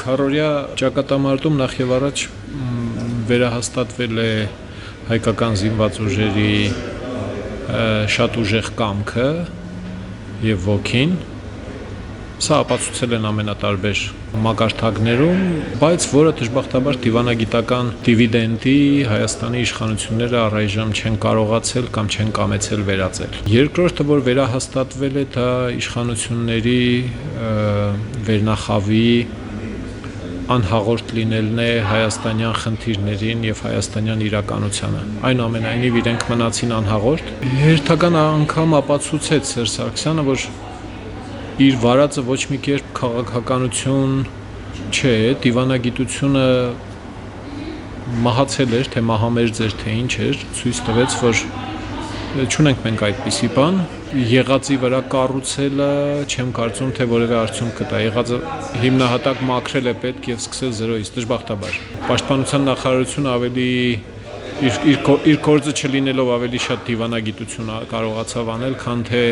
Քարորիա ճակատամարտում նախ եւ առաջ վերահաստատվել է հայկական զինված ուժերի շատ ուժեղ կամքը եւ ոգին։ Սա ապացուցել են ամենատարբեր մակարդակներում, բայց որը դժբախտաբար դիվանագիտական դիվիդենդի Հայաստանի իշխանությունները առայժմ չեն կարողացել կամ չեն կամեցել վերածել։ Երկրորդը, որ վերահաստատվել է, դա իշխանությունների վերնախավի անհաղորդ լինելն է հայաստանյան խնդիրներին եւ հայաստանյան իրականությանը։ Այնուամենայնիվ իրենք մնացին անհաղորդ։ Հերթական անգամ ապացուցեց Սերժ Սարգսյանը, որ իր վարածը ոչ մի կերպ քաղաքականություն չէ, դիվանագիտությունը մահացել էր, թե մահամերձ էր, թե ինչ էր, ցույց տվեց, որ չունենք մենք այդպիսի բան, եղածի վրա կառուցելը չեմ կարծում, թե որևէ արդյունք կտա, եղածը հիմնահատակ մաքրել է պետք եւ սկսել զերոյից, դժբախտաբար։ Պաշտպանության նախարարությունը ավելի իր գործը չլինելով ավելի շատ դիվանագիտություն կարողացավ անել, քան թե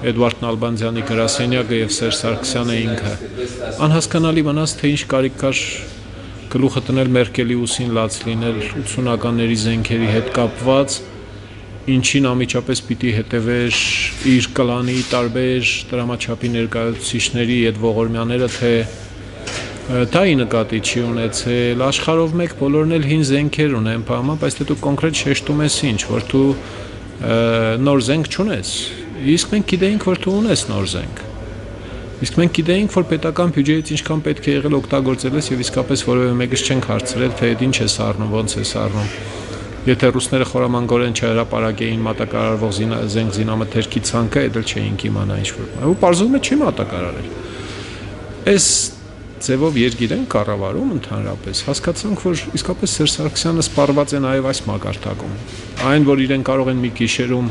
Էդվարդ Նալբանդյանի գրասենյակը եւ Սերժ Սարգսյանը ինքը։ Անհասկանալի մնաց, թե ինչ կարիք կար գլուխը տնել Մերկելի ուսին լաց լինել 80-ականների զենքերի հետ կապված, ինչին անմիջապես պիտի հետևեր իր կլանի տարբեր դրամաչափի ներկայացուցիչների այդ ողորմյաները, թե դա ի նկատի չի ունեցել, աշխարհով մեկ բոլորն էլ հին զենքեր ունեն, բայց դու կոնկրետ շեշտում ես ինչ, որ դու նոր զենք չունես։ Իսկ մենք գիտեինք, որ դու ունես նոր զենք։ Իսկ մենք գիտեինք, որ պետական բյուջեից ինչքան պետք է եղել օգտագործել ես եւ իսկապես որևէ մեկից չենք հարցրել, թե այդ ինչ է սառնում, ոնց է սառնում։ Եթե ռուսները խորամանկորեն չհրապարակեին մատակարարվող զենք զինամթերքի ցանկը, այդ էլ չէինք իմանա ինչ-որ։ Ու պարզվում է չի մատակարարել։ Այս ձևով երկիր են կառավարում ընդհանրապես։ Հասկացանք, որ իսկապես Սերժ Սարգսյանը սպառված է նաեւ այս մակարդակում։ Այն, որ իրեն կարող են մի գիշերում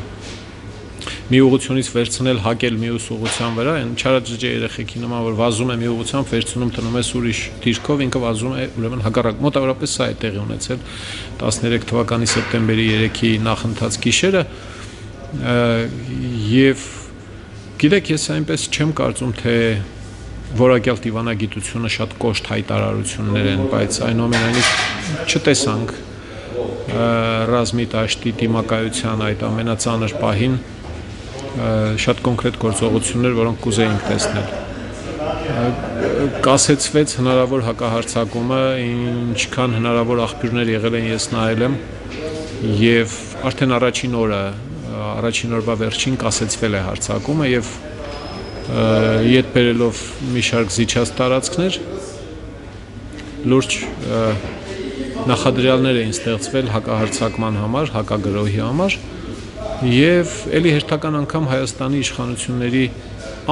մի ուղղությունից վերցնել հակել մյուս ուղղության վրա, այն չարաճճե երեխեքի նման, որ վազում է մի ուղղությամբ, վերցնում տնում ես ուրիշ դիրքով, ինքը վազում է, ուրեմն հակառակ։ Մոտավորապես սա է տեղի ունեցել 13 թվականի սեպտեմբերի 3-ի նախընթաց գիշերը, եւ գիտեք, ես այնպես չեմ կարծում, թե որակյալ դիվանագիտությունը շատ կոշտ հայտարարություններ են, բայց այնուամենայնիվ չտեսանք ռազմի դաշտի դիմակայության այդ ամենածանր պահին շատ կոնկրետ գործողություններ, որոնք կուզեինք տեսնել։ Կասեցվեց հնարավոր հակահարձակումը, ինչքան հնարավոր աղբյուրներ եղել են, ես նայել եմ, եւ արդեն առաջին օրվա վերջին կասեցվել է հարձակումը եւ ետ բերելով մի շարք զիջած տարածքներ, լուրջ նախադրյալներ էին ստեղծվել հակահարձակման համար, հակագրոհի համար, եւ ելի հերթական անգամ Հայաստանի իշխանությունների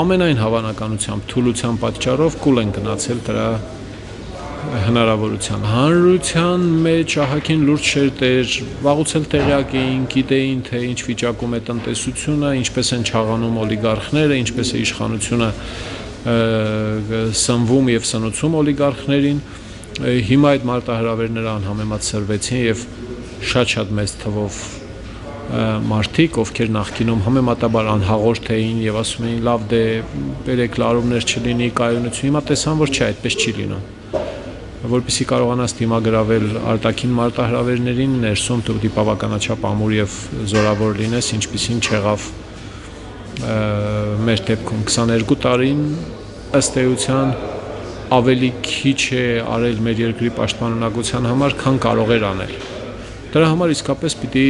ամենայն հավանականությամբ թուլության պատճառով կուլ են գնացել դրա հնարավորության։ Հանրության մեջ ահագին լուրջ շերտեր, վաղուց էլ տեղյակ էին, գիտեին, թե ինչ վիճակում է տնտեսությունը, ինչպես են չաղանում օլիգարխները, ինչպես է իշխանությունը սնվում եւ սնուցում օլիգարխներին։ Հիմա այդ մարտահրավերները անհամեմատ սրվեցին եւ շատ մեծ թվով մարդիկ, ովքեր նախկինում համեմատաբար անհաղորդ էին եւ ասում էին լավ դե բերեք լարումներ չլինի, կայունություն, հիմա տեսան, որ չէ, այդպես չի լինում։ Որպեսզի կարողանաս դիմագրավել արտաքին մարտահրավերներին, ներսում դու պիտի բավականաչափ ամուր եւ զորավոր լինես, ինչպիսին չեղավ մեր դեպքում 22 տարին, ըստ էության ավելի քիչ է արել մեր երկրի պաշտպանունակության համար, քան կարող էր անել։ Դրա համար իսկապես պիտի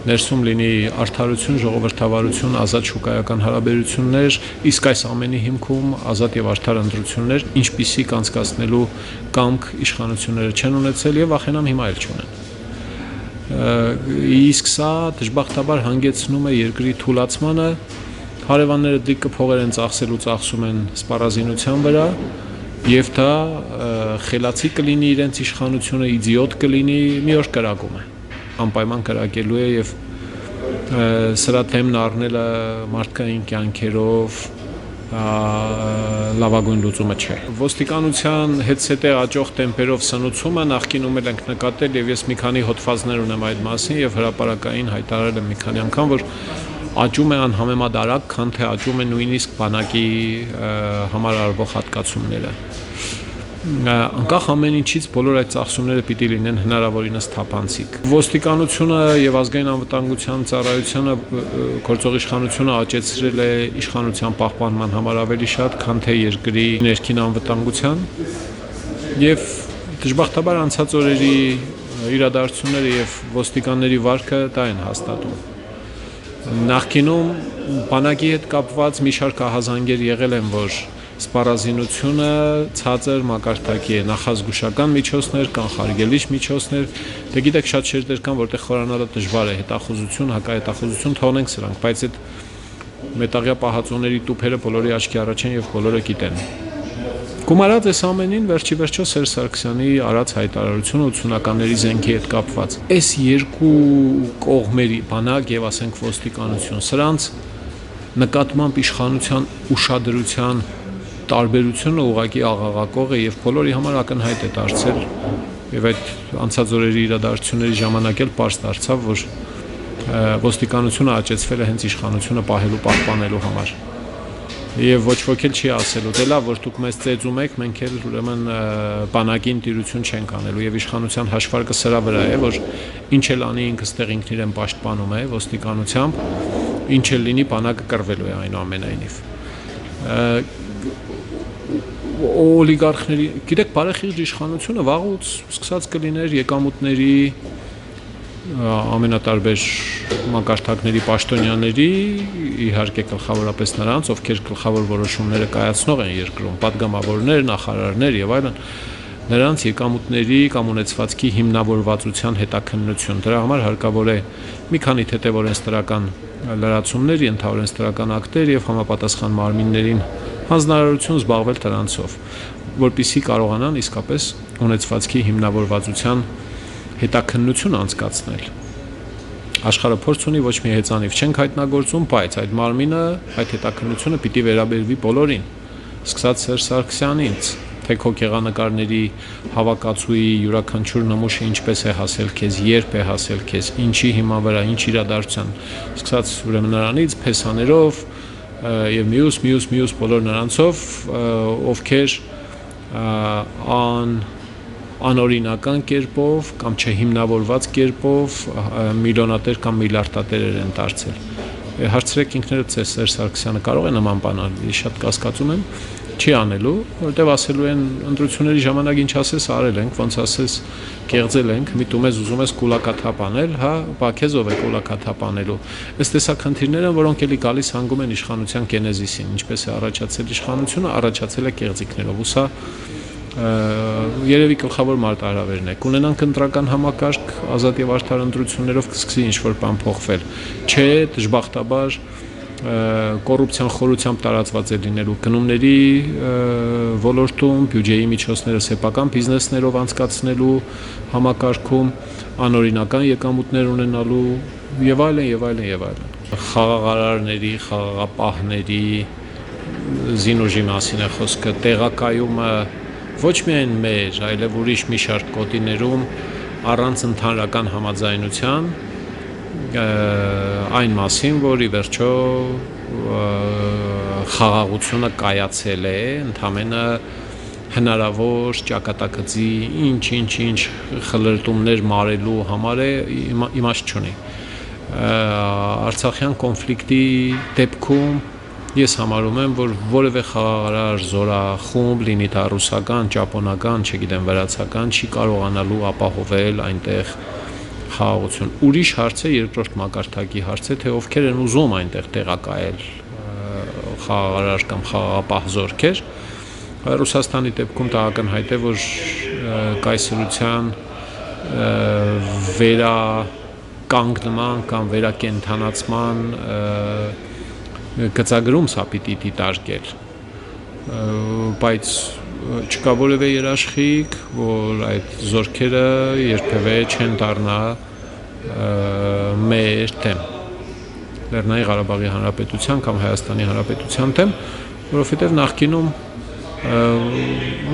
ներսում լինի արդարություն, ժողովրդավարություն, ազատ շուկայական հարաբերություններ, իսկ այս ամենի հիմքում ազատ եւ արդար ընտրություններ, ինչպիսիք անցկացնելու կամք իշխանությունները չեն ունեցել եւ վախենամ հիմա էլ չունեն։ Իսկ սա դժբախտաբար հանգեցնում է երկրի թուլացմանը, հարևանները դիքը փողեր են ծախսել ու ծախսում են սպառազինության վրա, եւ դա խելացի կլինի իրենց իշխանությունը, իդիոտ կլինի, մի օր կրակում է։ Անպայման կրակելու է եւ սրա թեմն առնելը մարդկային կյանքերով լավագույն լուծումը չէ։ Ոստիկանության հետսետե աճող տեմպերով սնուցումը նախկինում էլ ենք նկատել եւ ես մի քանի հոդվածներ ունեմ այդ մասին եւ հրապարակային հայտարարել եմ մի քանի անգամ, որ աճում է անհամեմատ քան թե աճում է նույնիսկ բանակի համար արվող հատկացումները։ Անկախ ամեն ինչից բոլոր այդ ծախսումները պիտի լինեն հնարավորինս թափանցիկ։ Ոստիկանությունը եւ ազգային անվտանգության ծառայությունը գործող իշխանությունը աճեցրել է իշխանության պահպանման համար ավելի շատ, քան թե երկրի ներքին անվտանգության եւ դժբախտաբար անցած օրերի իրադարձությունները եւ ոստիկանների վարքը դա են հաստատում։ Նախկինում բանակի հետ կապված մի շարք ահազանգեր եղել են, որ սպառազինությունը ցածր մակարդակի է, նախազգուշական միջոցներ, կանխարգելիչ միջոցներ, դե գիտեք շատ շերտեր կան, որտեղ խորանալը դժվար է, հետախուզություն, հակահետախուզություն թողնենք սրանք, բայց այդ մետաղյա պահածոների տուփերը բոլորի աչքի առաջ են եւ բոլորը գիտեն։ Գումարած այս ամենին վերջի վերջո Սերժ Սարգսյանի արած հայտարարությունը 80-ականների զենքի հետ կապված։ Այս երկու կողմերի բանակ եւ ասենք ոստիկանություն, սրանց նկատմամբ իշխանության ուշադրության տարբերությունը ուղղակի աղաղակող է եւ բոլորի համար ակնհայտ է դարձել եւ այդ անցած օրերի իրադարձությունների ժամանակ էլ պարզ դարձավ, որ ոստիկանությունը աճեցվել է հենց իշխանությունը պահելու պահպանելու համար։ Եվ ոչ ոք էլ չի ասելու, դե լավ, որ դուք մեզ ծեծում եք, մենք էլ ուրեմն բանակին տիրություն չենք անելու եւ իշխանության հաշվարկը սրա վրա է, որ ինչ էլ անի ինքը ստեղ ինքն իրեն պաշտպանում է ոստիկանությամբ, ինչ էլ լինի բանակը կռվելու է այնուամենայնիվ։ Օլիգարխների, գիտեք, բարեխիղճ իշխանությունը վաղուց սկսած կլիներ եկամուտների ամենատարբեր մակարդակների պաշտոնյաների, իհարկե գլխավորապես նրանց, ովքեր գլխավոր որոշումները կայացնող են երկրում, պատգամավորներ, նախարարներ եւ այլն, նրանց եկամուտների կամ ունեցվածքի հիմնավորվածության հետաքննություն։ Դրա համար հարկավոր է մի քանի թեթև օրենսդրական լրացումներ, ընդհանուր օրենսդրական ակտեր եւ համապատասխան մարմիններին հանձնարարություն զբաղվել դրանցով, որպեսզի կարողանան իսկապես ունեցվածքի հիմնավորվածության հետաքննություն անցկացնել։ Աշխարհը փորձ ունի, ոչ մի հեծանիվ չենք հայտնագործում, բայց այդ մարմինը, այդ հետաքննությունը պիտի վերաբերվի բոլորին, սկսած Սերժ Սարգսյանից, թե քո գեղանկարների հավաքածուի յուրաքանչյուր նմուշը ինչպես է հասել քեզ, երբ է հասել քեզ, ինչի հիման վրա, ինչ իրադարձության, սկսած ուրեմն նրանից, փեսաներով եւ մյուս բոլոր նրանցով, ովքեր անօրինական կերպով կամ չհիմնավորված կերպով միլիոնատեր կամ միլիարդատեր են դարձել։ Հարցրեք ինքներդ ձեզ, Սերժ Սարգսյանը կարող է նման բան անել, շատ կասկածում եմ, չի անելու, որտեվ ասելու են ընտրությունների ժամանակ ինչ ասես արել ենք, ոնց ասես կեղծել ենք, միտում ես ուզում ես կուլակաթափ անել, հա, բա քեզ ով է կուլակաթափ անելու։ Այս տեսակ խնդիրները, որոնք էլի գալիս հանգում են իշխանության գենեզիսին, ինչպես է առաջացել իշխանությունը, առաջացել է կեղծիքներով, ու սա երևի գլխավոր մարտահրավերն է։ Կունենանք ընտրական համակարգ, ազատ եւ արդար ընտրություններով կսկսի ինչ-որ բան փոխվել։ Չէ, դժբախտաբար կոռուպցիան խորությամբ տարածված է լինելու գնումների ոլորտում, բյուջեի միջոցները սեփական բիզնեսներով անցկացնելու համակարգում, անօրինական եկամուտներ ունենալու եւ այլն։ Խաղաղարարների, խաղաղապահների զինուժի մասին է խոսքը, տեղակայումը ոչ միայն մեր, այլև ուրիշ մի շարք գոտիներում առանց ընդհանրական համաձայնության այն մասին, որ ի վերջո խաղաղությունը կայացել է, ընդամենը հնարավոր ճակատագծի ինչ խլրտումներ մարելու համար է, իմաստ չունի։ Արցախյան կոնֆլիկտի դեպքում ես համարում եմ, որ որևէ խաղաղարար զորախումբ, լինի դա ռուսական, ճապոնական, չգիտեմ, վրացական, չի կարողանալու ապահովել այնտեղ խաղաղություն։ Ուրիշ հարց է, երկրորդ մակարդակի հարց է, թե ովքեր են ուզում այնտեղ տեղակայել խաղաղարար կամ խաղաղապահ զորքեր։ Ռուսաստանի դեպքում դա ակնհայտ է, որ կայսրության վերականգնման կամ վերակենդանացման գծագրում սա պիտի դիտարկել, բայց չկա որևէ երաշխիք, որ այդ զորքերը երբևէ չեն դառնա մեր դեմ, Լեռնային Ղարաբաղի Հանրապետության կամ Հայաստանի Հանրապետության դեմ, որովհետև նախկինում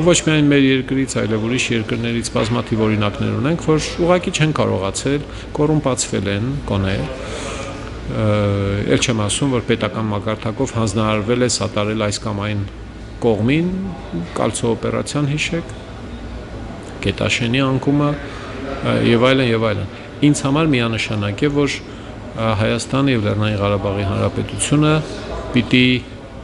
ոչ միայն մեր երկրից, այլև ուրիշ երկրներից բազմաթիվ օրինակներ ունենք, որ ուղղակի չեն կարողացել, կոռումպացվել են, կոնե, Էլ չեմ ասում, որ պետական մակարդակով հանձնարարվել է սատարել այս կամ այն կողմին, կալցո օպերացիան հիշեք, Գետաշենի անկումը եւ այլն եւ այլն։ Ինձ համար միանշանակ է, որ Հայաստանը եւ Լեռնային Ղարաբաղի Հանրապետությունը պիտի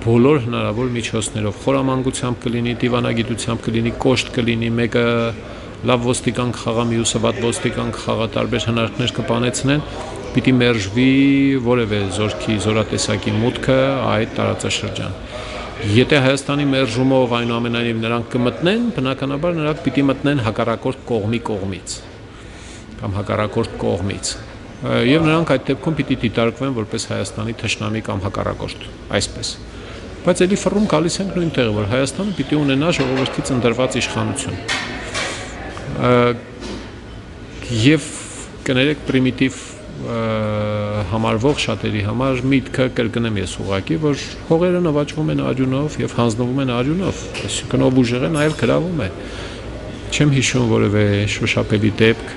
բոլոր հնարավոր միջոցներով խորամանկությամբ կլինի, դիվանագիտությամբ կլինի, կոշտ կլինի, մեկը լավ ոստիկան կխաղա, մյուսը վատ ոստիկան կխաղա, տարբեր հնարքներ կբանեցնեն, պիտի մերժվի որևէ զորքի, զորատեսակի մուտքը այդ տարածաշրջան։ Եթե Հայաստանի մերժումով այնուամենայնիվ նրանք կմտնեն, բնականաբար նրանք պիտի մտնեն հակառակորդ կողմի կողմից կամ հակառակորդ կողմից։ Եվ նրանք այդ դեպքում պիտի դիտարկվեն որպես Հայաստանի թշնամի կամ հակառակորդ, այսպես։ Բայց էլի ֆռում գալիս ենք նույն տեղը, որ Հայաստանը պիտի ունենա ժողովրդից ընտրված իշխանություն։ Եվ կներեք պրիմիտիվ համարվող շատերի համար միտքը կրկնեմ ես ուղղակի, որ հողերը նվաճվում են արյունով եւ հանձնվում են արյունով, այսինքն ով ուժեղ է նաեւ գրավում է։ Չեմ հիշում որևէ շոշափելի դեպք,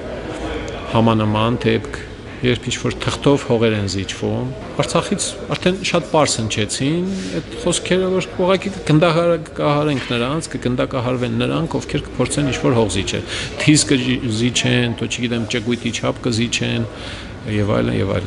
համանման դեպք, երբ ինչ-որ թղթով հողեր են զիջվում, Արցախից արդեն շատ պարզ հնչեցին այդ խոսքերը, որ ուղղակի կգնդակահարենք նրանց, կգնդակահարվեն նրանք, ովքեր կփորձեն ինչ-որ հող զիջել, թիզ կզիջեն, то չգիտեմ, ճկույտի չափ կզիջեն եւ այլն եւ այլն։